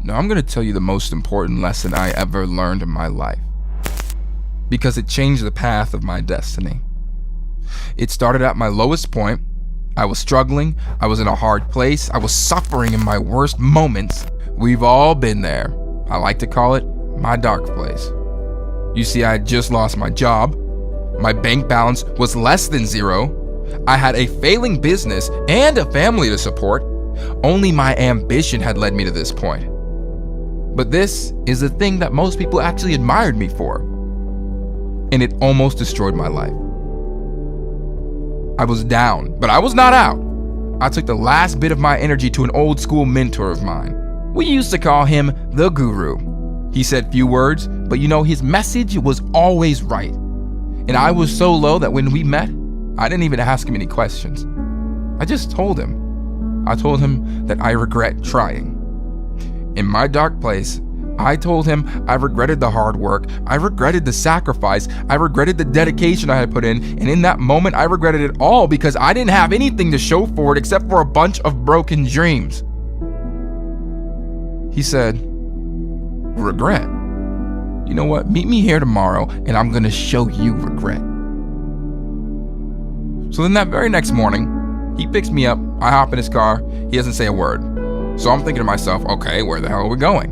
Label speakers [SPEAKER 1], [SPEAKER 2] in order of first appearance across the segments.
[SPEAKER 1] Now I'm going to tell you the most important lesson I ever learned in my life, because it changed the path of my destiny. It started at my lowest point. I was struggling, I was in a hard place, I was suffering in my worst moments. We've all been there. I like to call it my dark place. You see, I had just lost my job. My bank balance was less than zero. I had a failing business and a family to support. Only my ambition had led me to this point. But this is the thing that most people actually admired me for. And it almost destroyed my life. I was down, but I was not out. I took the last bit of my energy to an old school mentor of mine. We used to call him the Guru. He said few words, but his message was always right. And I was so low that when we met, I didn't even ask him any questions. I just told him. I told him that I regret trying. In my dark place, I told him I regretted the hard work, I regretted the sacrifice, I regretted the dedication I had put in, and in that moment I regretted it all because I didn't have anything to show for it except for a bunch of broken dreams. He said, "Regret? You know what? Meet me here tomorrow and I'm gonna show you regret." So then that very next morning, he picks me up, I hop in his car, he doesn't say a word. So I'm thinking to myself, okay, where the hell are we going?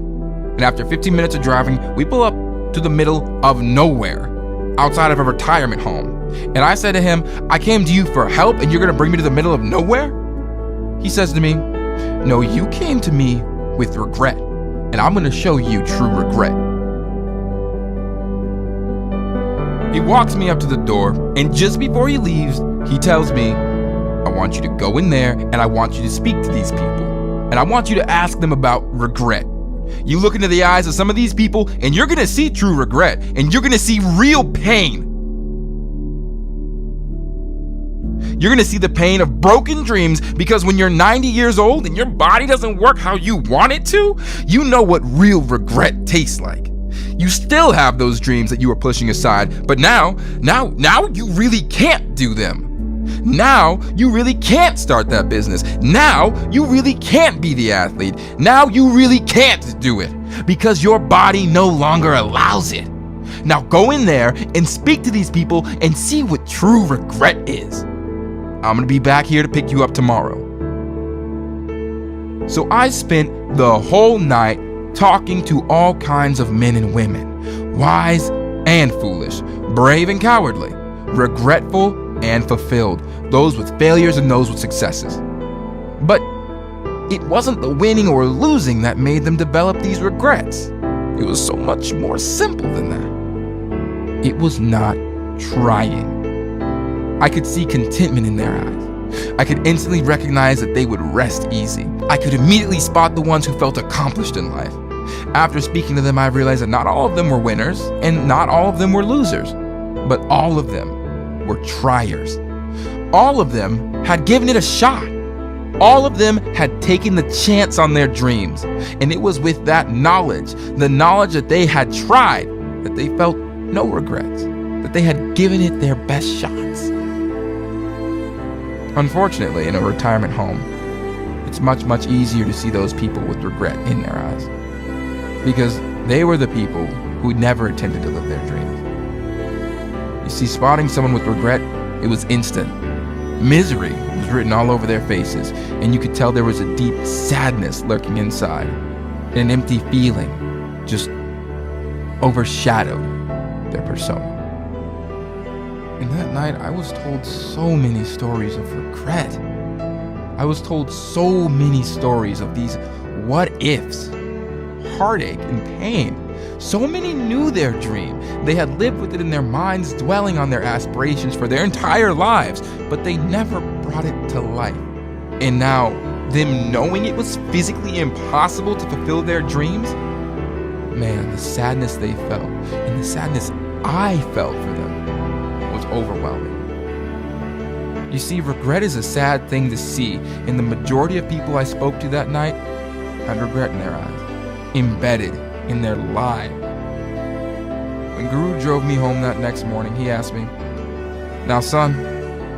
[SPEAKER 1] And after 15 minutes of driving, we pull up to the middle of nowhere, outside of a retirement home. And I said to him, "I came to you for help and you're gonna bring me to the middle of nowhere?" He says to me, "No, you came to me with regret, and I'm gonna show you true regret." He walks me up to the door, and just before he leaves, he tells me, "I want you to go in there and I want you to speak to these people. And I want you to ask them about regret. You look into the eyes of some of these people and you're gonna see true regret, and you're gonna see real pain. You're gonna see the pain of broken dreams, because when you're 90 years old and your body doesn't work how you want it to, you know what real regret tastes like. You still have those dreams that you were pushing aside, but now you really can't do them. Now you really can't start that business. Now you really can't be the athlete. Now you really can't do it because your body no longer allows it. Now go in there and speak to these people and see what true regret is. I'm gonna be back here to pick you up tomorrow." So I spent the whole night talking to all kinds of men and women, wise and foolish, brave and cowardly, regretful and fulfilled, those with failures and those with successes. But it wasn't the winning or losing that made them develop these regrets. It was so much more simple than that. It was not trying. I could see contentment in their eyes. I could instantly recognize that they would rest easy. I could immediately spot the ones who felt accomplished in life. After speaking to them, I realized that not all of them were winners and not all of them were losers, but all of them were triers. All of them had given it a shot. All of them had taken the chance on their dreams. And it was with that knowledge, the knowledge that they had tried, that they felt no regrets, that they had given it their best shots. Unfortunately, in a retirement home, it's much, much easier to see those people with regret in their eyes, because they were the people who never intended to live their dreams. You see, spotting someone with regret, it was instant. Misery was written all over their faces, and you could tell there was a deep sadness lurking inside, and an empty feeling just overshadowed their persona. And that night, I was told so many stories of regret. I was told so many stories of these what-ifs, heartache and pain. So many knew their dream. They had lived with it in their minds, dwelling on their aspirations for their entire lives, but they never brought it to life. And now, them knowing it was physically impossible to fulfill their dreams, man, the sadness they felt and the sadness I felt for them was overwhelming. You see, regret is a sad thing to see, and the majority of people I spoke to that night had regret in their eyes, embedded in their lives. When Guru drove me home that next morning, he asked me, "Now son,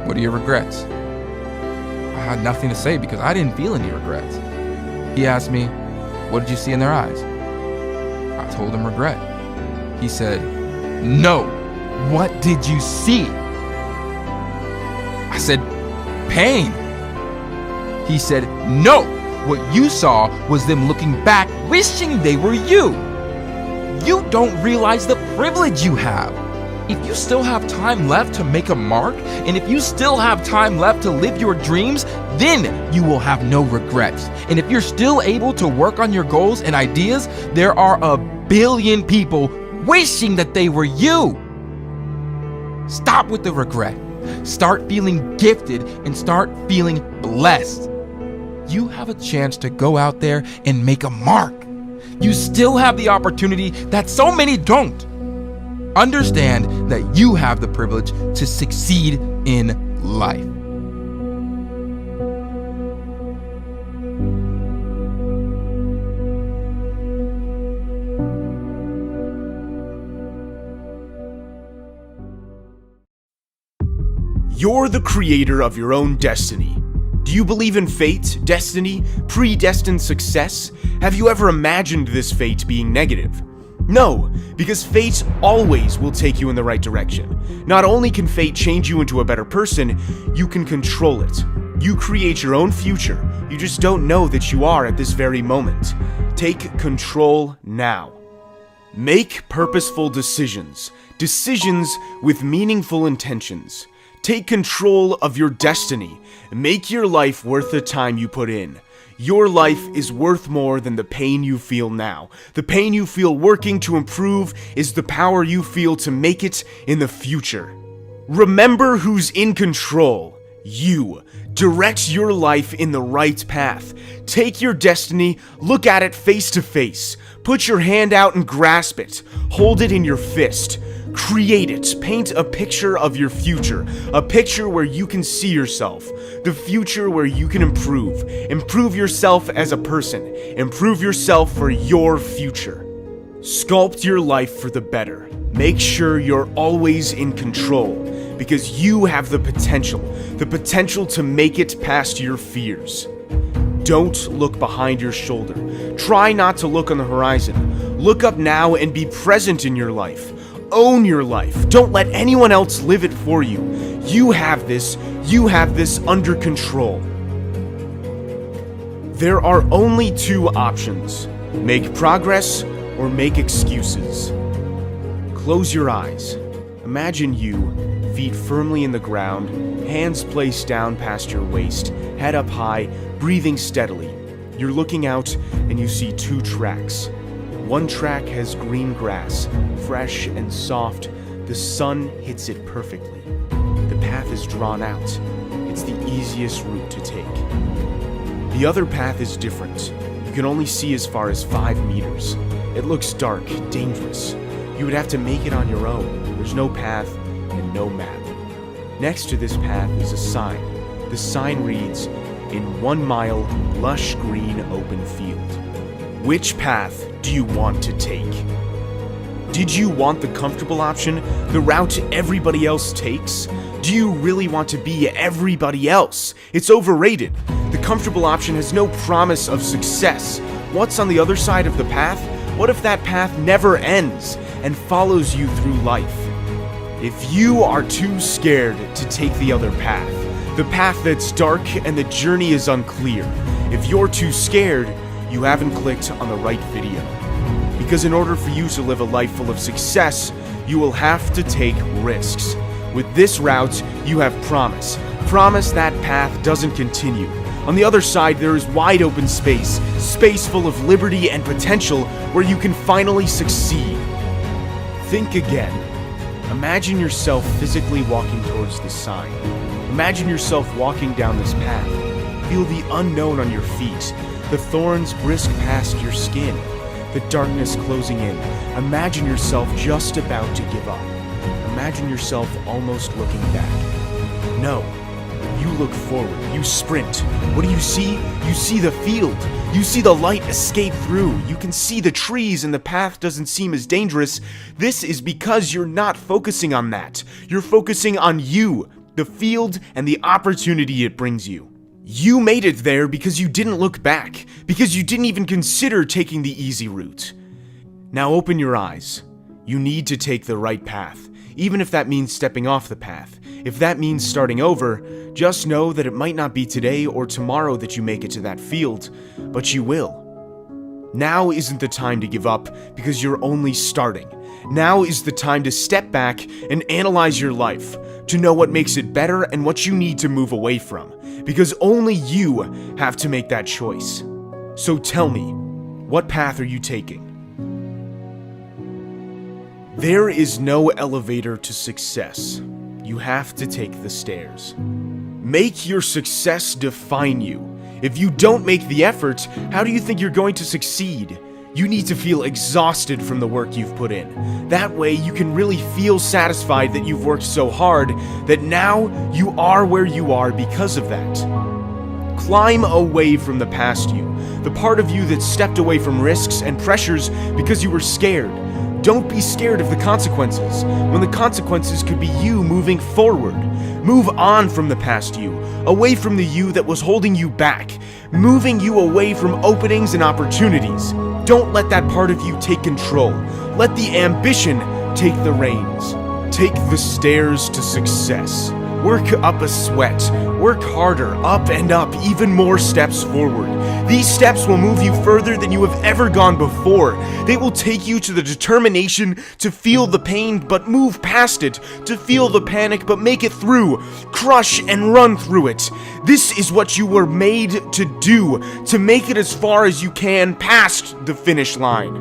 [SPEAKER 1] what are your regrets?" I had nothing to say because I didn't feel any regrets. He asked me, what did you see in their eyes? I told him regret. He said, no, what did you see? I said, pain. He said, no, what you saw was them looking back, wishing they were you. You don't realize the privilege you have. If you still have time left to make a mark, and if you still have time left to live your dreams, then you will have no regrets. And if you're still able to work on your goals and ideas, there are a billion people wishing that they were you. Stop with the regret. Start feeling gifted and start feeling blessed. You have a chance to go out there and make a mark. You still have the opportunity that so many don't. Understand that you have the privilege to succeed in life.
[SPEAKER 2] You're the creator of your own destiny. Do you believe in fate, destiny, predestined success? Have you ever imagined this fate being negative? No, because fate always will take you in the right direction. Not only can fate change you into a better person, you can control it. You create your own future. You just don't know that you are at this very moment. Take control now. Make purposeful decisions. Decisions with meaningful intentions. Take control of your destiny. Make your life worth the time you put in. Your life is worth more than the pain you feel now. The pain you feel working to improve is the power you feel to make it in the future. Remember who's in control. You. Direct your life in the right path. Take your destiny, look at it face to face. Put your hand out and grasp it. Hold it in your fist. Create it. Paint a picture of your future. A picture where you can see yourself. The future where you can improve. Improve yourself as a person. Improve yourself for your future. Sculpt your life for the better. Make sure you're always in control, because you have the potential to make it past your fears. Don't look behind your shoulder. Try not to look on the horizon. Look up now and be present in your life. Own your life. Don't let anyone else live it for you. You have this under control. There are only two options. Make progress or make excuses. Close your eyes. Imagine you, feet firmly in the ground, hands placed down past your waist, head up high, breathing steadily. You're looking out and you see two tracks. One track has green grass, fresh and soft. The sun hits it perfectly. The path is drawn out. It's the easiest route to take. The other path is different. You can only see as far as 5 meters. It looks dark, dangerous. You would have to make it on your own. There's no path and no map. Next to this path is a sign. The sign reads, "In 1 mile, lush green open field." Which path do you want to take? Did you want the comfortable option, the route everybody else takes? Do you really want to be everybody else? It's overrated. The comfortable option has no promise of success. What's on the other side of the path? What if that path never ends and follows you through life? If you are too scared to take the other path, the path that's dark and the journey is unclear, if you're too scared, you haven't clicked on the right video. Because in order for you to live a life full of success, you will have to take risks. With this route, you have promise. Promise that path doesn't continue. On the other side, there is wide open space, space full of liberty and potential where you can finally succeed. Think again. Imagine yourself physically walking towards the sign. Imagine yourself walking down this path. Feel the unknown on your feet. The thorns brisk past your skin, the darkness closing in. Imagine yourself just about to give up. Imagine yourself almost looking back. No, you look forward, you sprint. What do you see? You see the field. You see the light escape through. You can see the trees and the path doesn't seem as dangerous. This is because you're not focusing on that. You're focusing on you, the field, and the opportunity it brings you. You made it there because you didn't look back, because you didn't even consider taking the easy route. Now open your eyes. You need to take the right path, even if that means stepping off the path. If that means starting over, just know that it might not be today or tomorrow that you make it to that field, but you will. Now isn't the time to give up because you're only starting. Now is the time to step back and analyze your life, to know what makes it better and what you need to move away from, because only you have to make that choice. So tell me, what path are you taking? There is no elevator to success. You have to take the stairs. Make your success define you. If you don't make the effort, how do you think you're going to succeed? You need to feel exhausted from the work you've put in. That way, you can really feel satisfied that you've worked so hard that now you are where you are because of that. Climb away from the past you, the part of you that stepped away from risks and pressures because you were scared. Don't be scared of the consequences, when the consequences could be you moving forward. Move on from the past you, away from the you that was holding you back, moving you away from openings and opportunities. Don't let that part of you take control. Let the ambition take the reins. Take the stairs to success. Work up a sweat. Work harder, up and up, even more steps forward. These steps will move you further than you have ever gone before. They will take you to the determination to feel the pain but move past it, to feel the panic but make it through, crush and run through it. This is what you were made to do, to make it as far as you can past the finish line.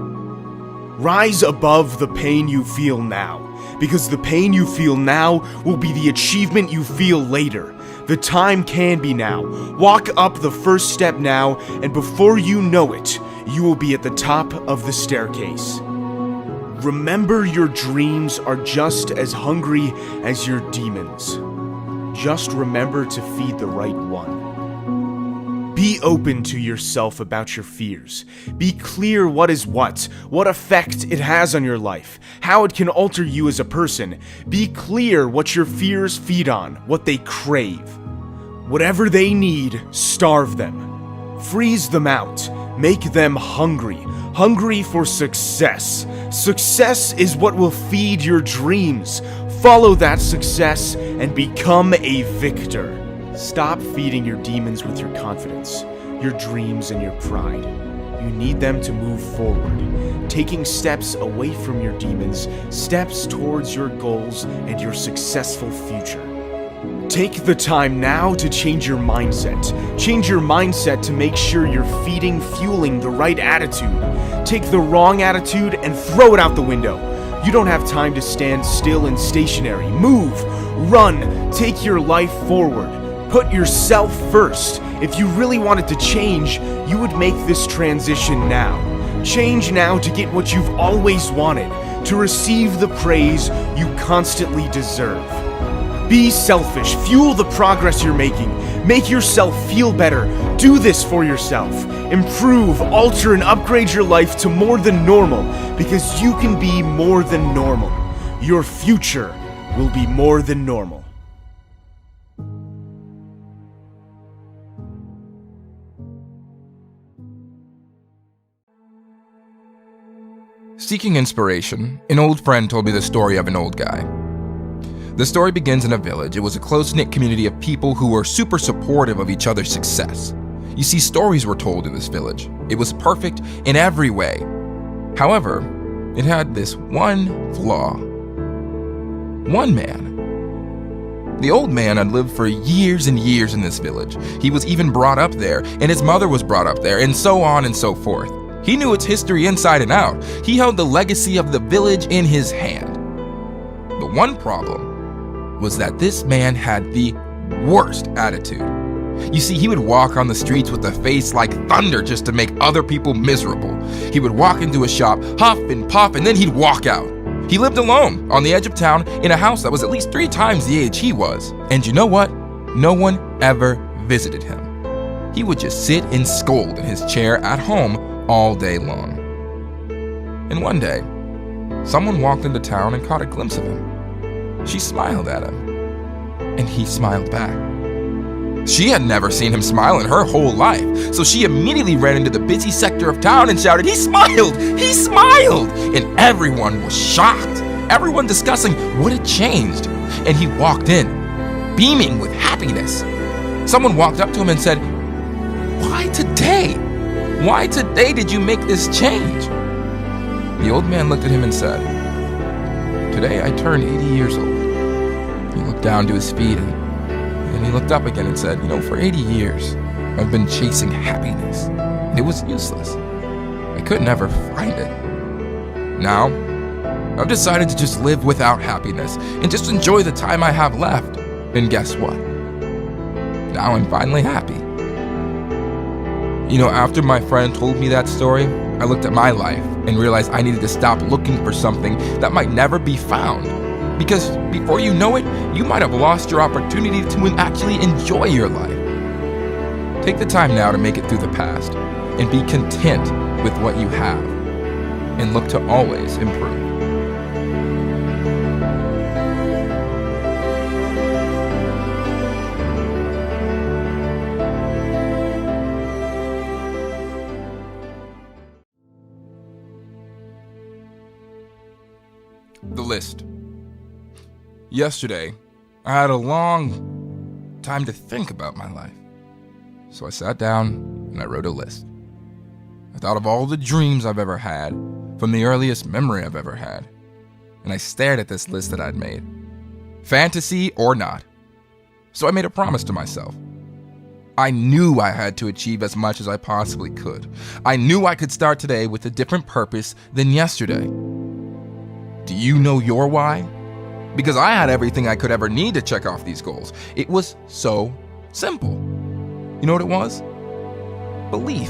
[SPEAKER 2] Rise above the pain you feel now, because the pain you feel now will be the achievement you feel later. The time can be now. Walk up the first step now, and before you know it, you will be at the top of the staircase. Remember, your dreams are just as hungry as your demons. Just remember to feed the right one. Be open to yourself about your fears. Be clear what is what effect it has on your life, how it can alter you as a person. Be clear what your fears feed on, what they crave. Whatever they need, starve them. Freeze them out. Make them hungry. Hungry for success. Success is what will feed your dreams. Follow that success and become a victor. Stop feeding your demons with your confidence, your dreams, and your pride. You need them to move forward, taking steps away from your demons, steps towards your goals and your successful future. Take the time now to change your mindset. Change your mindset to make sure you're fueling the right attitude. Take the wrong attitude and throw it out the window. You don't have time to stand still and stationary. Move, run, take your life forward. Put yourself first. If you really wanted to change, you would make this transition now. Change now to get what you've always wanted, to receive the praise you constantly deserve. Be selfish. Fuel the progress you're making. Make yourself feel better. Do this for yourself. Improve, alter, and upgrade your life to more than normal, because you can be more than normal. Your future will be more than normal.
[SPEAKER 1] Seeking inspiration, an old friend told me the story of an old guy. The story begins in a village. It was a close-knit community of people who were super supportive of each other's success. You see, stories were told in this village. It was perfect in every way. However, it had this one flaw. One man. The old man had lived for years and years in this village. He was even brought up there, and his mother was brought up there, and so on and so forth. He knew its history inside and out. He held the legacy of the village in his hand. The one problem was that this man had the worst attitude. You see, he would walk on the streets with a face like thunder just to make other people miserable. He would walk into a shop, huff and puff, and then he'd walk out. He lived alone on the edge of town in a house that was at least 3 times the age he was. And you know what? No one ever visited him. He would just sit and scold in his chair at home all day long. And one day, someone walked into town and caught a glimpse of him. She smiled at him, and he smiled back. She had never seen him smile in her whole life, so she immediately ran into the busy sector of town and shouted, "He smiled! He smiled!" And everyone was shocked, everyone discussing what had changed. And he walked in, beaming with happiness. Someone walked up to him and said, "Why today? Why today did you make this change?" The old man looked at him and said, "Today I turned 80 years old." He looked down to his feet and he looked up again and said, "For 80 years, I've been chasing happiness. And it was useless. I could never find it. Now, I've decided to just live without happiness and just enjoy the time I have left. And guess what? Now I'm finally happy." After my friend told me that story, I looked at my life and realized I needed to stop looking for something that might never be found. Because before you know it, you might have lost your opportunity to actually enjoy your life. Take the time now to make it through the past and be content with what you have and look to always improve. The list. Yesterday, I had a long time to think about my life. So I sat down and I wrote a list. I thought of all the dreams I've ever had, from the earliest memory I've ever had. And I stared at this list that I'd made, fantasy or not. So I made a promise to myself. I knew I had to achieve as much as I possibly could. I knew I could start today with a different purpose than yesterday. Do you know your why? Because I had everything I could ever need to check off these goals. It was so simple. You know what it was? Belief.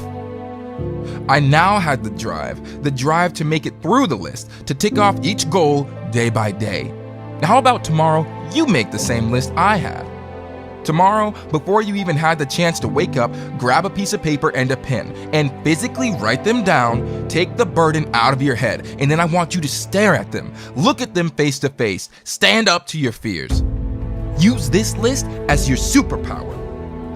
[SPEAKER 1] I now had the drive to make it through the list, to tick off each goal day by day. Now, how about tomorrow you make the same list I had? Tomorrow, before you even had the chance to wake up, grab a piece of paper and a pen and physically write them down, take the burden out of your head, and then I want you to stare at them, look at them face to face, stand up to your fears. Use this list as your superpower.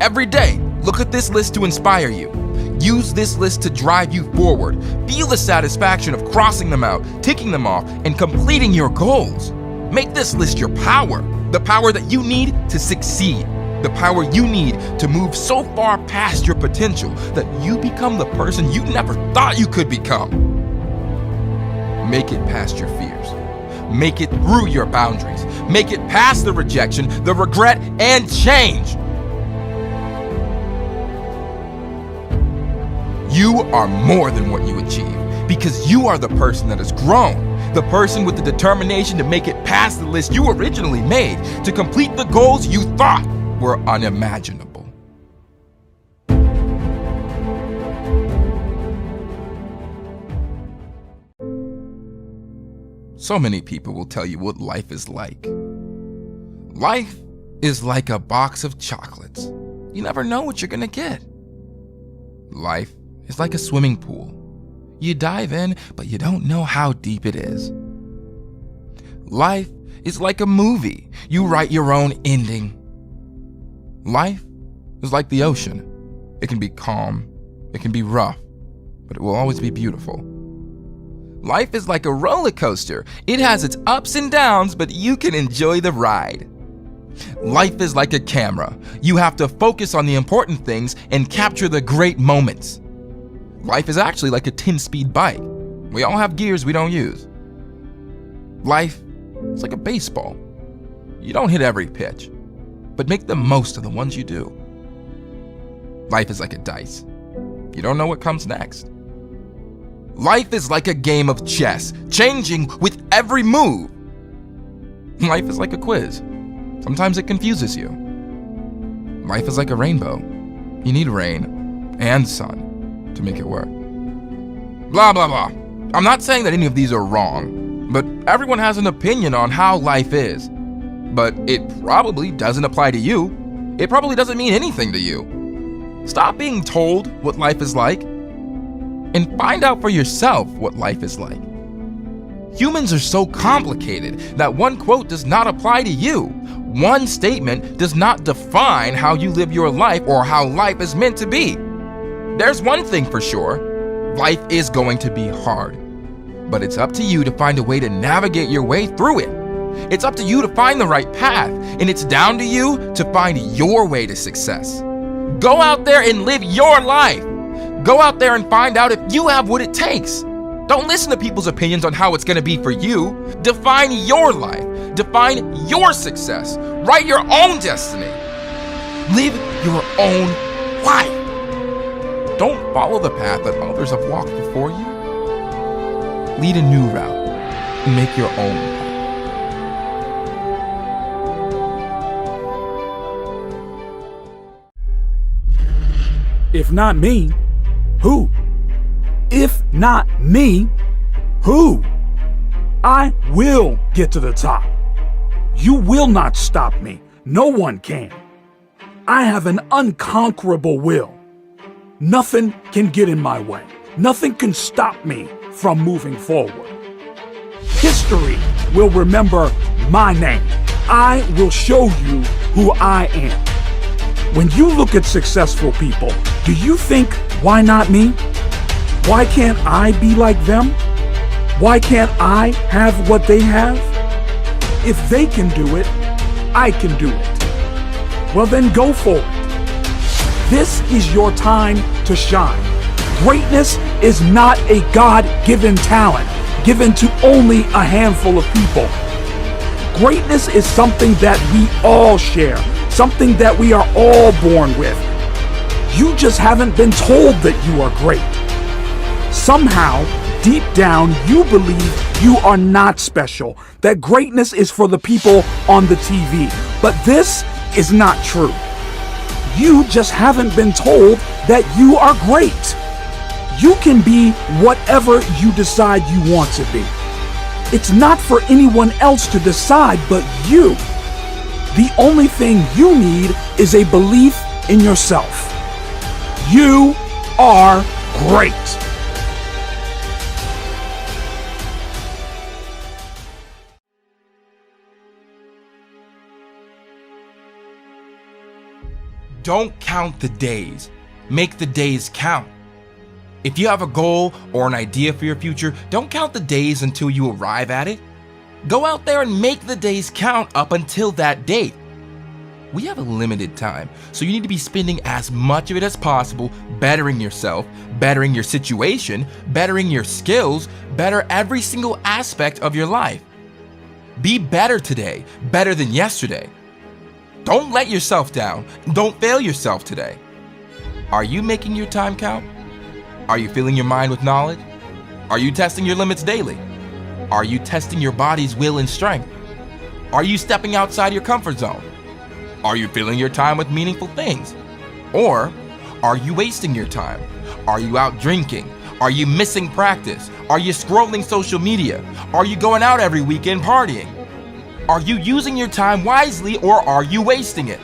[SPEAKER 1] Every day, look at this list to inspire you. Use this list to drive you forward. Feel the satisfaction of crossing them out, ticking them off, and completing your goals. Make this list your power, the power that you need to succeed. The power you need to move so far past your potential that you become the person you never thought you could become. Make it past your fears. Make it through your boundaries. Make it past the rejection, the regret, and change. You are more than what you achieve because you are the person that has grown. The person with the determination to make it past the list you originally made, to complete the goals you thought were unimaginable. So many people will tell you what life is like. Life is like a box of chocolates. You never know what you're gonna get. Life is like a swimming pool. You dive in, but you don't know how deep it is. Life is like a movie. You write your own ending. Life is like the ocean. It can be calm, it can be rough, but it will always be beautiful. Life is like a roller coaster. It has its ups and downs, but you can enjoy the ride. Life is like a camera. You have to focus on the important things and capture the great moments. Life is actually like a 10-speed bike. We all have gears we don't use. Life is like a baseball. You don't hit every pitch, but make the most of the ones you do. Life is like a dice. You don't know what comes next. Life is like a game of chess, changing with every move. Life is like a quiz. Sometimes it confuses you. Life is like a rainbow. You need rain and sun to make it work. Blah, blah, blah. I'm not saying that any of these are wrong, but everyone has an opinion on how life is. But it probably doesn't apply to you. It probably doesn't mean anything to you. Stop being told what life is like and find out for yourself what life is like. Humans are so complicated that one quote does not apply to you. One statement does not define how you live your life or how life is meant to be. There's one thing for sure, life is going to be hard. But it's up to you to find a way to navigate your way through it. It's up to you to find the right path, and it's down to you to find your way to success. Go out there and live your life. Go out there and find out if you have what it takes. Don't listen to people's opinions on how it's going to be for you. Define your life. Define your success. Write your own destiny. Live your own life. Don't follow the path that others have walked before you. Lead a new route and make your own path.
[SPEAKER 3] If not me, who? If not me, who? I will get to the top. You will not stop me. No one can. I have an unconquerable will. Nothing can get in my way. Nothing can stop me from moving forward. History will remember my name. I will show you who I am. When you look at successful people, do you think, why not me? Why can't I be like them? Why can't I have what they have? If they can do it, I can do it. Well, then go for it. This is your time to shine. Greatness is not a God-given talent given to only a handful of people. Greatness is something that we all share, something that we are all born with. You just haven't been told that you are great. Somehow, deep down, you believe you are not special, that greatness is for the people on the TV. But this is not true. You just haven't been told that you are great. You can be whatever you decide you want to be. It's not for anyone else to decide but you. The only thing you need is a belief in yourself. You are great.
[SPEAKER 1] Don't count the days. Make the days count. If you have a goal or an idea for your future, don't count the days until you arrive at it. Go out there and make the days count up until that date. We have a limited time, so you need to be spending as much of it as possible bettering yourself, bettering your situation, bettering your skills, better every single aspect of your life. Be better today, better than yesterday. Don't let yourself down. Don't fail yourself today. Are you making your time count? Are you filling your mind with knowledge? Are you testing your limits daily? Are you testing your body's will and strength? Are you stepping outside your comfort zone? Are you filling your time with meaningful things? Or are you wasting your time? Are you out drinking? Are you missing practice? Are you scrolling social media? Are you going out every weekend partying? Are you using your time wisely or are you wasting it?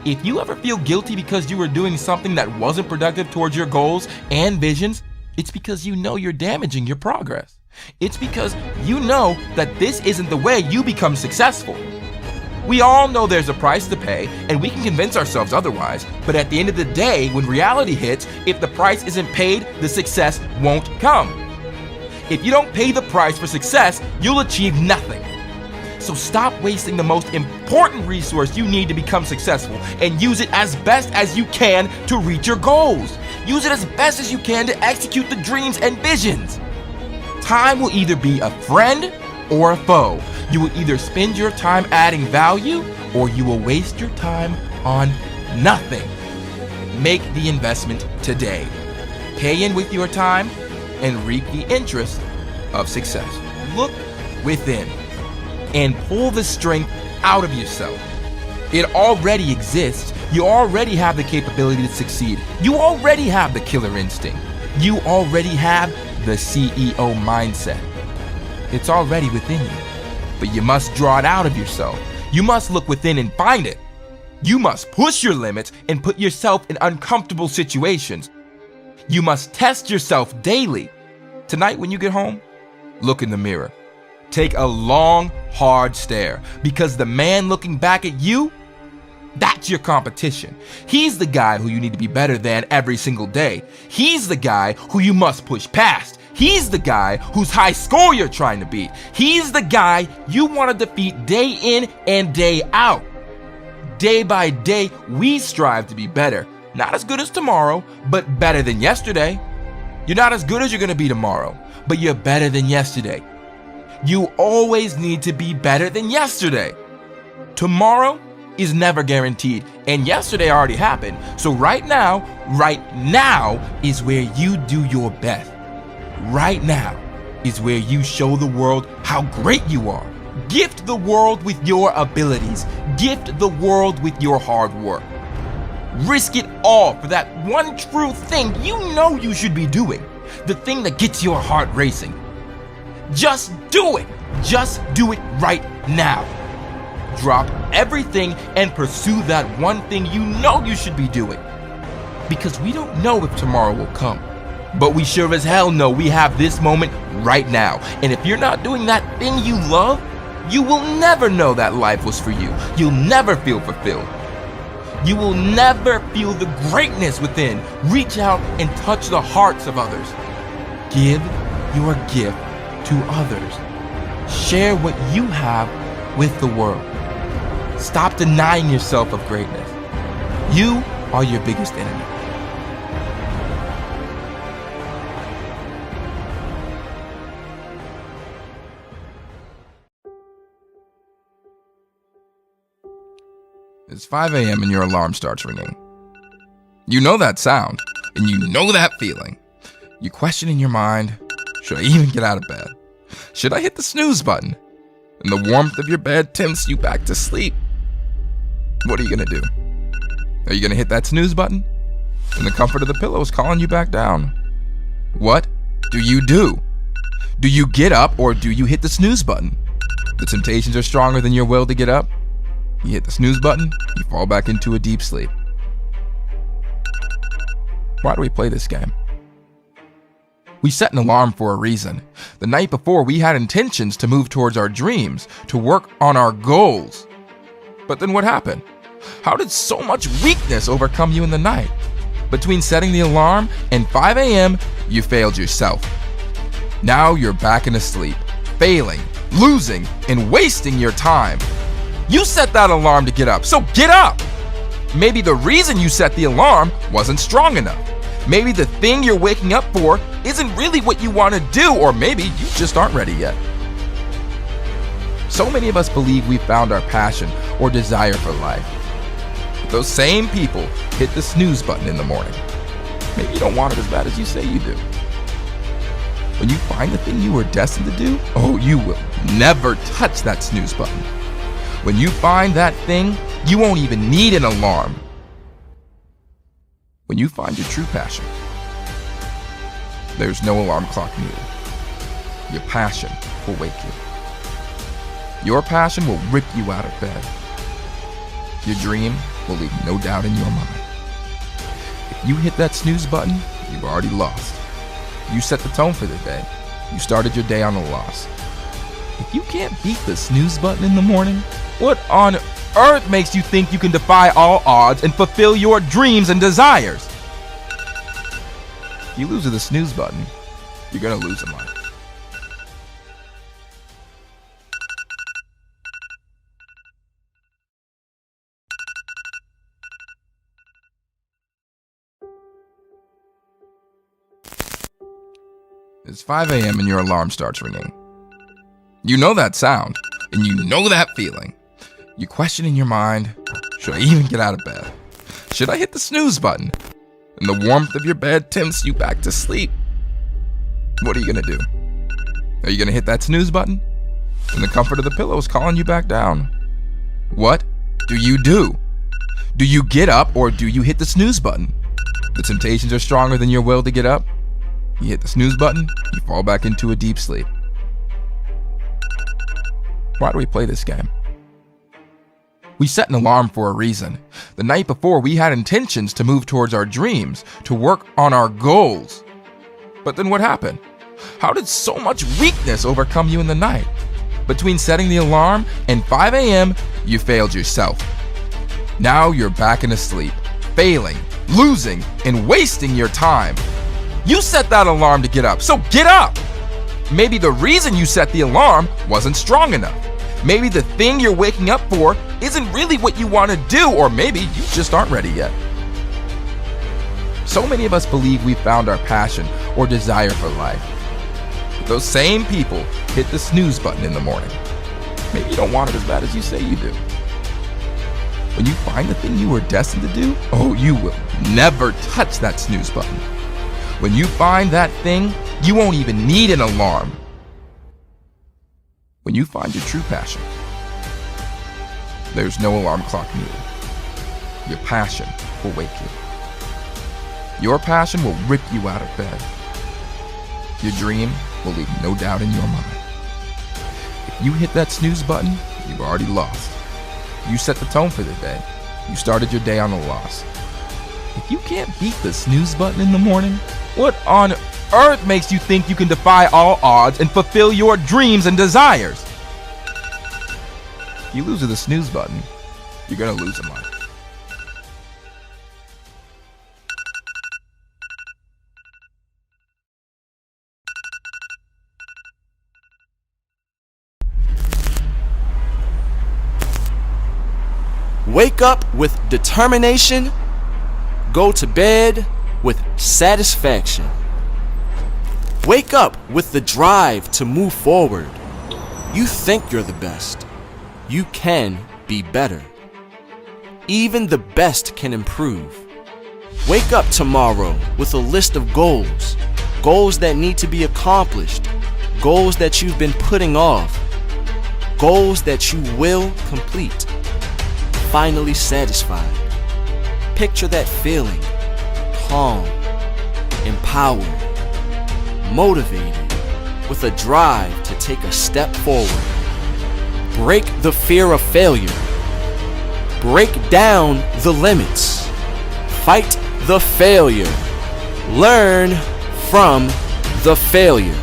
[SPEAKER 1] If you ever feel guilty because you were doing something that wasn't productive towards your goals and visions, it's because you know you're damaging your progress. It's because you know that this isn't the way you become successful. We all know there's a price to pay, and we can convince ourselves otherwise, but at the end of the day, when reality hits, if the price isn't paid, the success won't come. If you don't pay the price for success, you'll achieve nothing. So stop wasting the most important resource you need to become successful and use it as best as you can to reach your goals. Use it as best as you can to execute the dreams and visions. Time will either be a friend or a foe. You will either spend your time adding value or you will waste your time on nothing. Make the investment today. Pay in with your time and reap the interest of success. Look within and pull the strength out of yourself. It already exists. You already have the capability to succeed. You already have the killer instinct. You already have the CEO mindset. It's already within you, but you must draw it out of yourself. You must look within and find it. You must push your limits and put yourself in uncomfortable situations. You must test yourself daily. Tonight when you get home, look in the mirror. Take a long, hard stare, because the man looking back at you, that's your competition. He's the guy who you need to be better than every single day. He's the guy who you must push past. He's the guy whose high score you're trying to beat. He's the guy you want to defeat day in and day out. Day by day, we strive to be better. Not as good as tomorrow, but better than yesterday. You're not as good as you're going to be tomorrow, but you're better than yesterday. You always need to be better than yesterday. Tomorrow is never guaranteed, and yesterday already happened. So right now is where you do your best. Right now is where you show the world how great you are. Gift the world with your abilities. Gift the world with your hard work. Risk it all for that one true thing you know you should be doing. The thing that gets your heart racing. Just do it. Just do it right now. Drop everything and pursue that one thing you know you should be doing. Because we don't know if tomorrow will come. But we sure as hell know we have this moment right now. And if you're not doing that thing you love, you will never know that life was for you. You'll never feel fulfilled. You will never feel the greatness within. Reach out and touch the hearts of others. Give your gift to others. Share what you have with the world. Stop denying yourself of greatness. You are your biggest enemy. It's 5 a.m. and your alarm starts ringing. You know that sound, and you know that feeling. You question in your mind, should I even get out of bed? Should I hit the snooze button? And the warmth of your bed tempts you back to sleep. What are you gonna do? Are you gonna hit that snooze button? And the comfort of the pillow is calling you back down. What do you do? Do you get up or do you hit the snooze button? The temptations are stronger than your will to get up. You hit the snooze button, you fall back into a deep sleep. Why do we play this game? We set an alarm for a reason. The night before, we had intentions to move towards our dreams, to work on our goals. But then what happened? How did so much weakness overcome you in the night? Between setting the alarm and 5 a.m., you failed yourself. Now you're back into sleep, failing, losing, and wasting your time. You set that alarm to get up, so get up! Maybe the reason you set the alarm wasn't strong enough. Maybe the thing you're waking up for isn't really what you want to do, or maybe you just aren't ready yet. So many of us believe we found our passion or desire for life. But those same people hit the snooze button in the morning. Maybe you don't want it as bad as you say you do. When you find the thing you were destined to do, oh, you will never touch that snooze button. When you find that thing, you won't even need an alarm. When you find your true passion, there's no alarm clock needed. Your passion will wake you. Your passion will rip you out of bed. Your dream will leave no doubt in your mind. If you hit that snooze button, you've already lost. You set the tone for the day. You started your day on a loss. If you can't beat the snooze button in the morning, what on earth makes you think you can defy all odds and fulfill your dreams and desires? If you lose to the snooze button, you're gonna lose in life. It's 5 a.m. and your alarm starts ringing. You know that sound, and you know that feeling. You question in your mind, should I even get out of bed? Should I hit the snooze button? And the warmth of your bed tempts you back to sleep. What are you gonna do? Are you gonna hit that snooze button? And the comfort of the pillow is calling you back down. What do you do? Do you get up or do you hit the snooze button? The temptations are stronger than your will to get up. You hit the snooze button, you fall back into a deep sleep. Why do we play this game? We set an alarm for a reason. The night before, we had intentions to move towards our dreams, to work on our goals. But then what happened? How did so much weakness overcome you in the night? between setting the alarm and 5 a.m., you failed yourself. Now you're back in a sleep, failing, losing, and wasting your time. You set that alarm to get up, so get up! Maybe the reason you set the alarm wasn't strong enough. Maybe the thing you're waking up for isn't really what you want to do, or maybe you just aren't ready yet. So many of us believe we've found our passion or desire for life. But those same people hit the snooze button in the morning. Maybe you don't want it as bad as you say you do. When you find the thing you were destined to do, oh, you will never touch that snooze button. When you find that thing, you won't even need an alarm. When you find your true passion, there's no alarm clock needed. Your passion will wake you. Your passion will rip you out of bed. Your dream will leave no doubt in your mind. If you hit that snooze button, you've already lost. You set the tone for the day. You started your day on a loss. If you can't beat the snooze button in the morning, what on earth makes you think you can defy all odds and fulfill your dreams and desires? If you lose to the snooze button, you're gonna lose in life.
[SPEAKER 4] Wake up with determination. Go to bed with satisfaction. Wake up with the drive to move forward. You think you're the best. You can be better. Even the best can improve. Wake up tomorrow with a list of goals. Goals that need to be accomplished. Goals that you've been putting off. Goals that you will complete. Finally satisfied. Picture that feeling. Calm, empowered, motivated, with a drive to take a step forward. Break the fear of failure. Break down the limits. Fight the failure. Learn from the failure.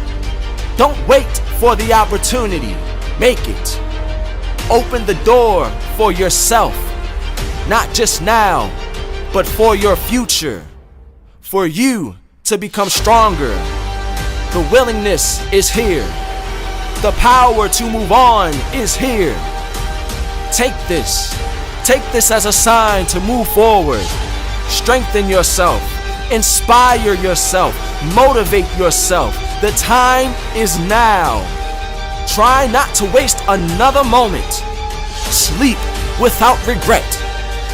[SPEAKER 4] Don't wait for the opportunity. Make it. Open the door for yourself, not just now, but for your future, for you to become stronger. The willingness is here. The power to move on is here. Take this as a sign to move forward. Strengthen yourself, inspire yourself, motivate yourself. The time is now. Try not to waste another moment. Sleep without regret,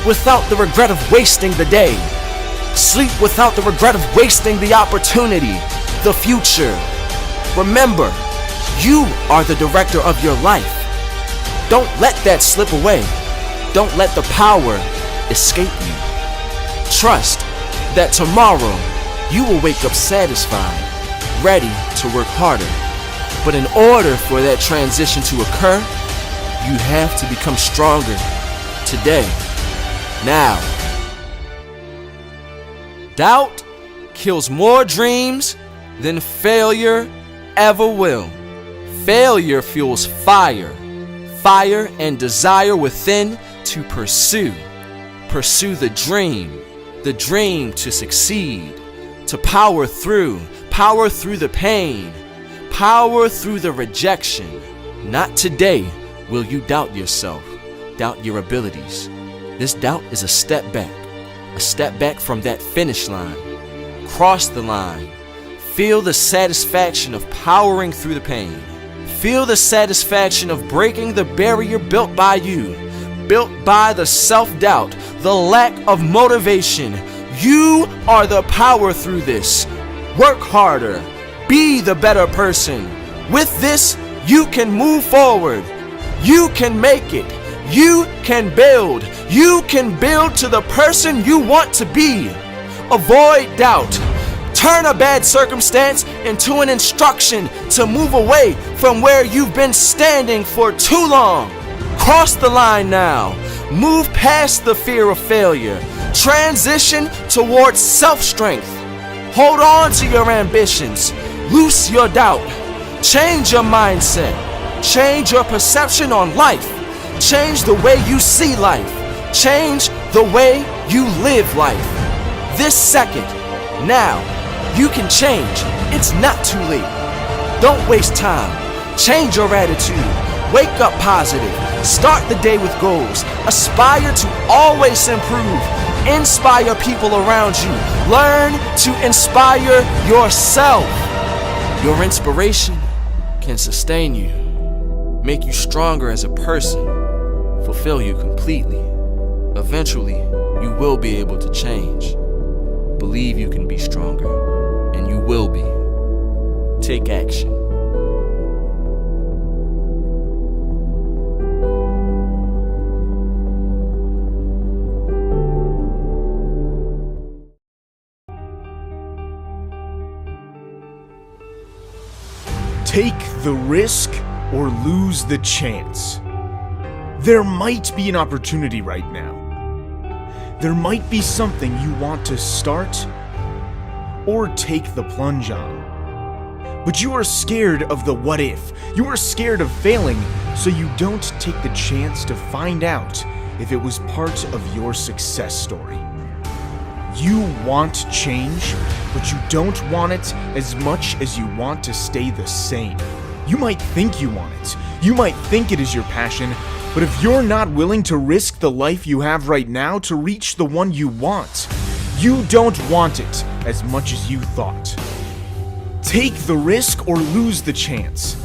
[SPEAKER 4] without the regret of wasting the day. Sleep without the regret of wasting the opportunity, the future. Remember, you are the director of your life. Don't let that slip away. Don't let the power escape you. Trust that tomorrow you will wake up satisfied, ready to work harder. But in order for that transition to occur, you have to become stronger today, now. Doubt kills more dreams than failure ever will. Failure fuels fire and desire within to pursue the dream to succeed, to power through the pain, power through the rejection. Not today will you doubt yourself, doubt your abilities. This doubt is a step back from that finish line. Cross the line. Feel the satisfaction of powering through the pain. Feel the satisfaction of breaking the barrier built by you, built by the self-doubt, the lack of motivation. You are the power through this. Work harder. Be the better person. With this, you can move forward. You can make it. You can build. You can build to the person you want to be. Avoid doubt. Turn a bad circumstance into an instruction to move away from where you've been standing for too long. Cross the line now. Move past the fear of failure. Transition towards self-strength. Hold on to your ambitions. Loose your doubt. Change your mindset. Change your perception on life. Change the way you see life. Change the way you live life. This second, now, you can change. It's not too late. Don't waste time. Change your attitude. Wake up positive. Start the day with goals. Aspire to always improve. Inspire people around you. Learn to inspire yourself. Your inspiration can sustain you, make you stronger as a person, fulfill you completely. Eventually, you will be able to change. Believe you can be stronger, and you will be. Take action.
[SPEAKER 2] Take the risk or lose the chance. There might be an opportunity right now. There might be something you want to start or take the plunge on. But you are scared of the what if. You are scared of failing, so you don't take the chance to find out if it was part of your success story. You want change, but you don't want it as much as you want to stay the same. You might think you want it. You might think it is your passion, but if you're not willing to risk the life you have right now to reach the one you want, you don't want it as much as you thought. Take the risk or lose the chance.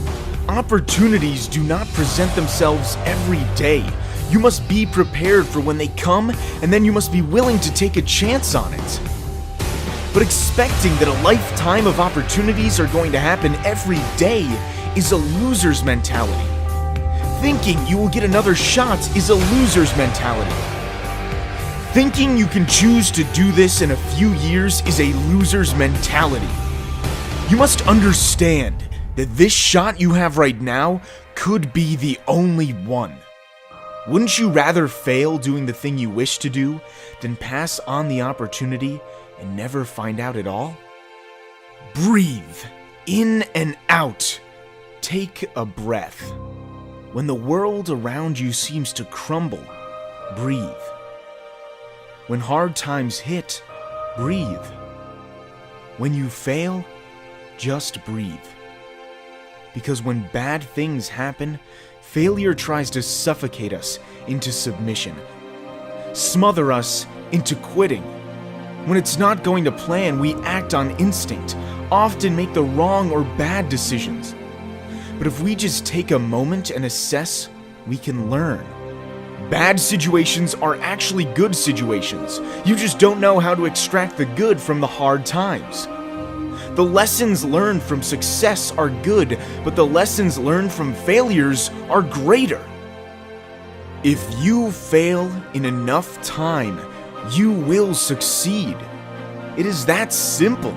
[SPEAKER 2] Opportunities do not present themselves every day. You must be prepared for when they come, and then you must be willing to take a chance on it. But expecting that a lifetime of opportunities are going to happen every day is a loser's mentality. Thinking you will get another shot is a loser's mentality. Thinking you can choose to do this in a few years is a loser's mentality. You must understand that this shot you have right now could be the only one. Wouldn't you rather fail doing the thing you wish to do than pass on the opportunity and never find out at all? Breathe in and out. Take a breath. When the world around you seems to crumble, breathe. When hard times hit, breathe. When you fail, just breathe. Because when bad things happen, failure tries to suffocate us into submission, smother us into quitting. When it's not going to plan, we act on instinct, often make the wrong or bad decisions. But if we just take a moment and assess, we can learn. Bad situations are actually good situations. You just don't know how to extract the good from the hard times. The lessons learned from success are good, but the lessons learned from failures are greater. If you fail in enough time, you will succeed. It is that simple.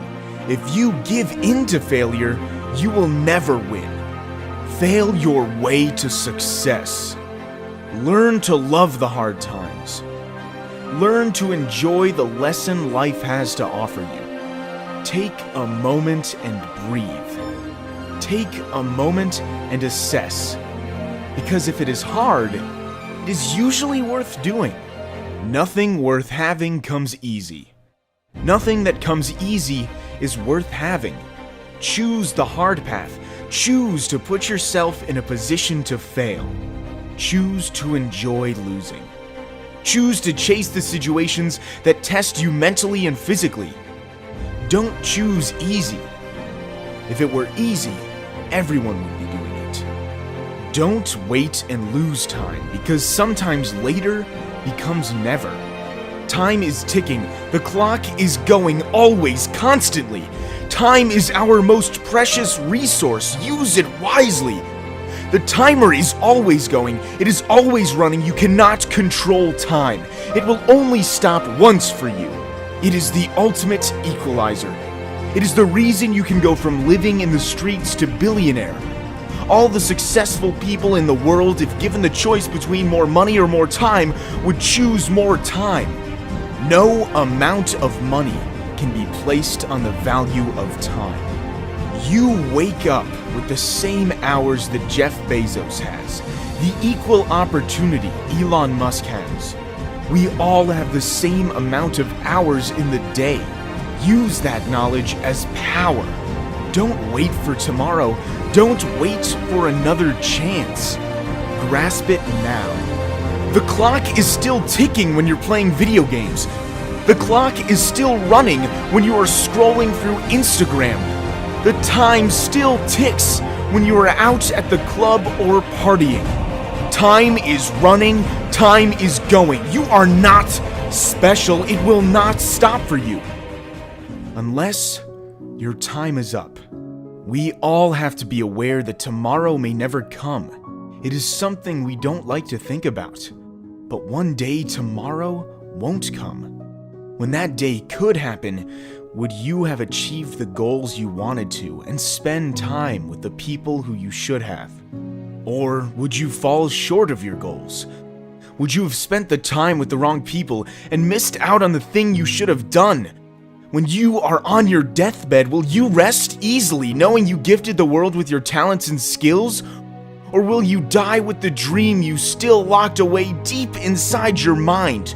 [SPEAKER 2] If you give in to failure, you will never win. Fail your way to success. Learn to love the hard times. Learn to enjoy the lesson life has to offer you. Take a moment and breathe. Take a moment and assess. Because if it is hard, it is usually worth doing. Nothing worth having comes easy. Nothing that comes easy is worth having. Choose the hard path. Choose to put yourself in a position to fail. Choose to enjoy losing. Choose to chase the situations that test you mentally and physically. Don't choose easy. If it were easy, everyone would be doing it. Don't wait and lose time, because sometimes later becomes never. Time is ticking. The clock is going always, constantly. Time is our most precious resource. Use it wisely. The timer is always going. It is always running. You cannot control time. It will only stop once for you. It is the ultimate equalizer. It is the reason you can go from living in the streets to billionaire. All the successful people in the world, if given the choice between more money or more time, would choose more time. No amount of money can be placed on the value of time. You wake up with the same hours that Jeff Bezos has, the equal opportunity Elon Musk has. We all have the same amount of hours in the day. Use that knowledge as power. Don't wait for tomorrow. Don't wait for another chance. Grasp it now. The clock is still ticking when you're playing video games. The clock is still running when you are scrolling through Instagram. The time still ticks when you are out at the club or partying. Time is running, time is going. You are not special. It will not stop for you. Unless your time is up. We all have to be aware that tomorrow may never come. It is something we don't like to think about. But one day tomorrow won't come. When that day could happen, would you have achieved the goals you wanted to and spend time with the people who you should have? Or would you fall short of your goals? Would you have spent the time with the wrong people and missed out on the thing you should have done? When you are on your deathbed, will you rest easily knowing you gifted the world with your talents and skills? Or will you die with the dream you still locked away deep inside your mind,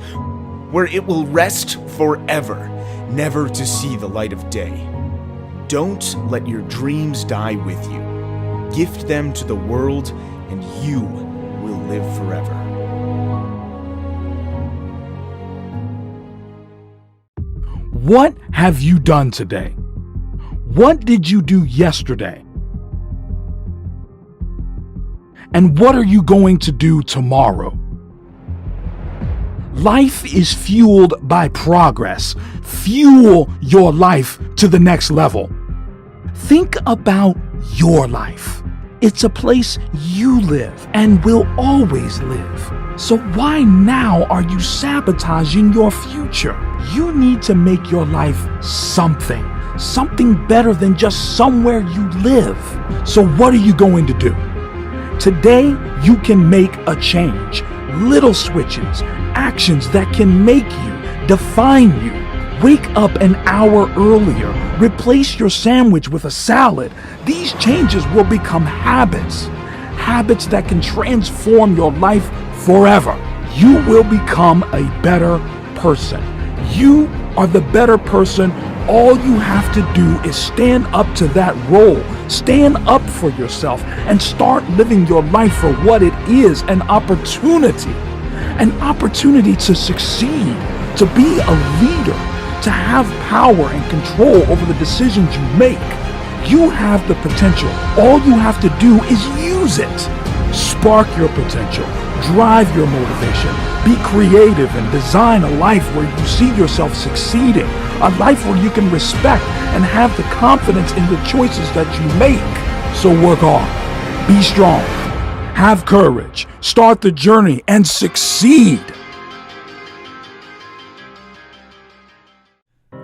[SPEAKER 2] where it will rest forever, never to see the light of day? Don't let your dreams die with you. Gift them to the world, and you will live forever.
[SPEAKER 3] What have you done today? What did you do yesterday? And what are you going to do tomorrow? Life is fueled by progress. Fuel your life to the next level. Think about your life. It's a place you live and will always live. So why now are you sabotaging your future? You need to make your life something better than just somewhere you live. So what are you going to do? Today, you can make a change. Little switches, actions that can make you, define you. Wake up an hour earlier. Replace your sandwich with a salad. These changes will become habits. Habits that can transform your life forever. You will become a better person. You are the better person. All you have to do is stand up to that role. Stand up for yourself and start living your life for what it is, an opportunity. An opportunity to succeed, to be a leader, to have power and control over the decisions you make. You have the potential. All you have to do is use it. Spark your potential. Drive your motivation. Be creative and design a life where you see yourself succeeding. A life where you can respect and have the confidence in the choices that you make. So work hard. Be strong. Have courage. Start the journey and succeed.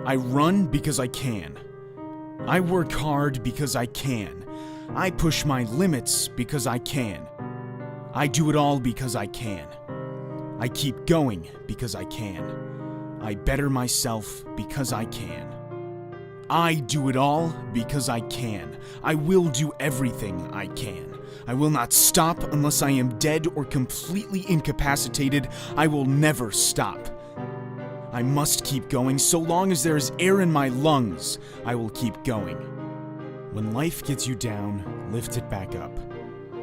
[SPEAKER 2] I run because I can. I work hard because I can. I push my limits because I can. I do it all because I can. I keep going because I can. I better myself because I can. I do it all because I can. I will do everything I can. I will not stop unless I am dead or completely incapacitated. I will never stop. I must keep going so long as there is air in my lungs. I will keep going. When life gets you down, lift it back up.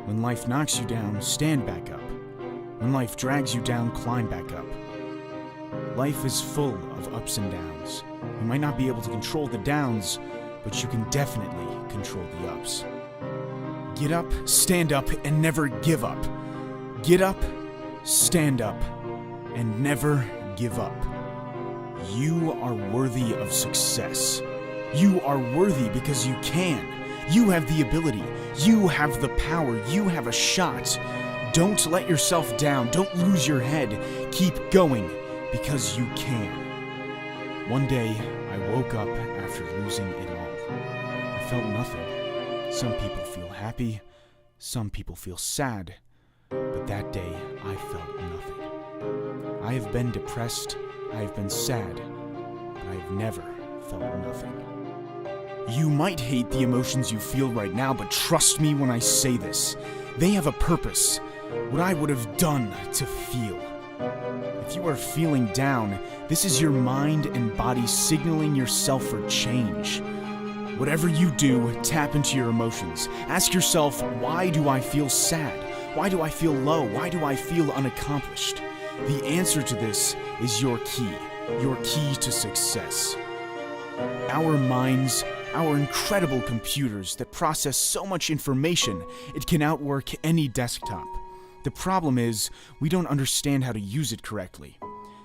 [SPEAKER 2] When life knocks you down, stand back up. When life drags you down, climb back up. Life is full of ups and downs. You might not be able to control the downs, but you can definitely control the ups. Get up, stand up, and never give up. Get up, stand up, and never give up. You are worthy of success. You are worthy because you can. You have the ability. You have the power. You have a shot. Don't let yourself down. Don't lose your head. Keep going because you can. One day, I woke up after losing it all. I felt nothing. Some people feel happy. Some people feel sad. But that day, I felt nothing. I have been depressed. I have been sad. But I have never felt nothing. You might hate the emotions you feel right now, but trust me when I say this. They have a purpose. What I would have done to feel. If you are feeling down, this is your mind and body signaling yourself for change. Whatever you do, tap into your emotions. Ask yourself, why do I feel sad? Why do I feel low? Why do I feel unaccomplished? The answer to this is your key to success. Our minds, our incredible computers that process so much information, it can outwork any desktop. The problem is, we don't understand how to use it correctly.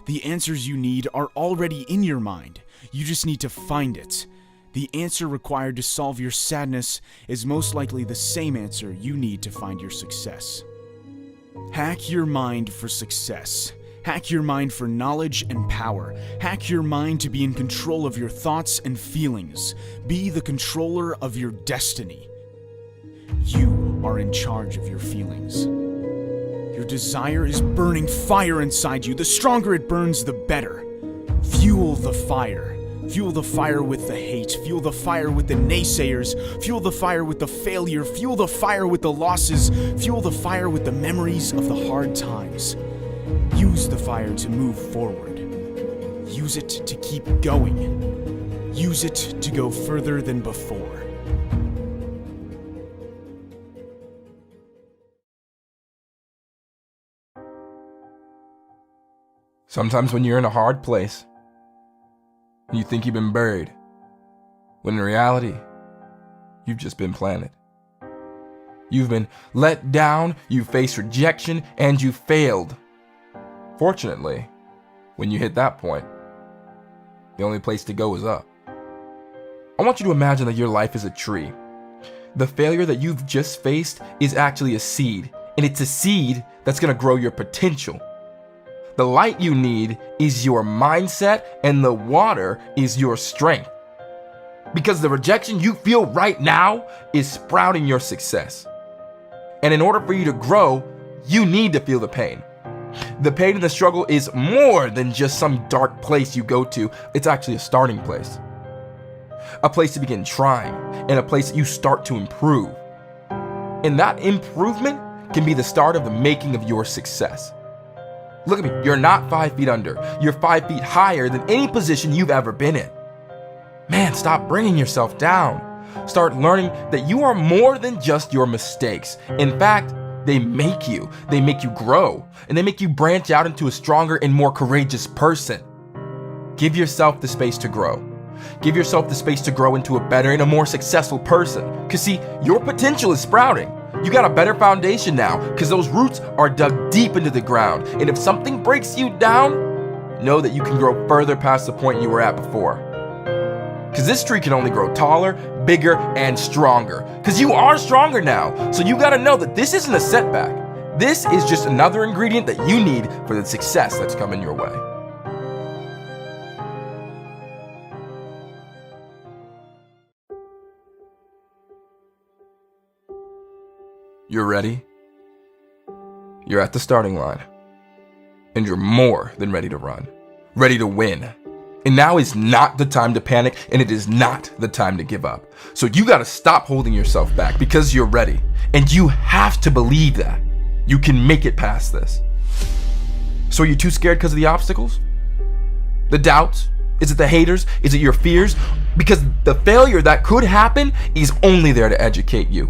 [SPEAKER 2] The answers you need are already in your mind. You just need to find it. The answer required to solve your sadness is most likely the same answer you need to find your success. Hack your mind for success. Hack your mind for knowledge and power. Hack your mind to be in control of your thoughts and feelings. Be the controller of your destiny. You are in charge of your feelings. Your desire is burning fire inside you. The stronger it burns, the better. Fuel the fire. Fuel the fire with the hate. Fuel the fire with the naysayers. Fuel the fire with the failure. Fuel the fire with the losses. Fuel the fire with the memories of the hard times. Use the fire to move forward. Use it to keep going. Use it to go further than before.
[SPEAKER 1] Sometimes when you're in a hard place, you think you've been buried, when in reality, you've just been planted. You've been let down, you've faced rejection, and you failed. Fortunately, when you hit that point, the only place to go is up. I want you to imagine that your life is a tree. The failure that you've just faced is actually a seed, and it's a seed that's going to grow your potential. The light you need is your mindset, and the water is your strength. Because the rejection you feel right now is sprouting your success. And in order for you to grow, you need to feel the pain. The pain and the struggle is more than just some dark place you go to. It's actually a starting place. A place to begin trying, and a place that you start to improve. And that improvement can be the start of the making of your success. Look at me, you're not 5 feet under. You're 5 feet higher than any position you've ever been in. Man, stop bringing yourself down. Start learning that you are more than just your mistakes. In fact, they make you grow, and they make you branch out into a stronger and more courageous person. Give yourself the space to grow. Give yourself the space to grow into a better and a more successful person. Because see, your potential is sprouting. You got a better foundation now because those roots are dug deep into the ground. And if something breaks you down, know that you can grow further past the point you were at before. Because this tree can only grow taller, bigger, and stronger. Because you are stronger now. So you got to know that this isn't a setback. This is just another ingredient that you need for the success that's coming your way. You're ready. You're at the starting line. And you're more than ready to run. Ready to win. And now is not the time to panic, and it is not the time to give up. So you gotta stop holding yourself back because you're ready. And you have to believe that. You can make it past this. So are you too scared because of the obstacles? The doubts? Is it the haters? Is it your fears? Because the failure that could happen is only there to educate you.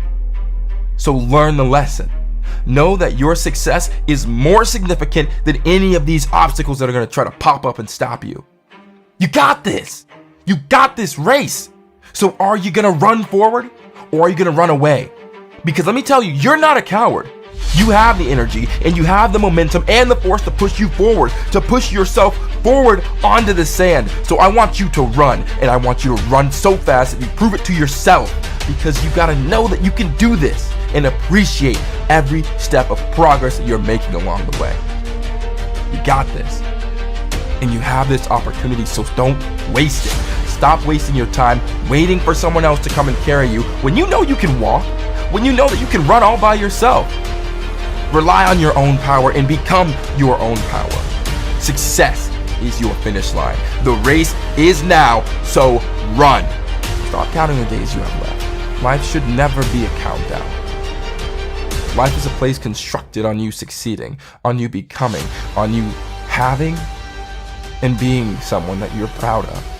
[SPEAKER 1] So learn the lesson. Know that your success is more significant than any of these obstacles that are going to try to pop up and stop you. You got this. You got this race. So are you going to run forward or are you going to run away? Because let me tell you, you're not a coward. You have the energy and you have the momentum and the force to push you forward, to push yourself forward onto the sand. So I want you to run, and I want you to run so fast that you prove it to yourself, because you got to know that you can do this and appreciate every step of progress that you're making along the way. You got this. And you have this opportunity, so don't waste it. Stop wasting your time waiting for someone else to come and carry you when you know you can walk, when you know that you can run all by yourself. Rely on your own power and become your own power. Success is your finish line. The race is now, so run. Stop counting the days you have left. Life should never be a countdown. Life is a place constructed on you succeeding, on you becoming, on you having and being someone that you're proud of.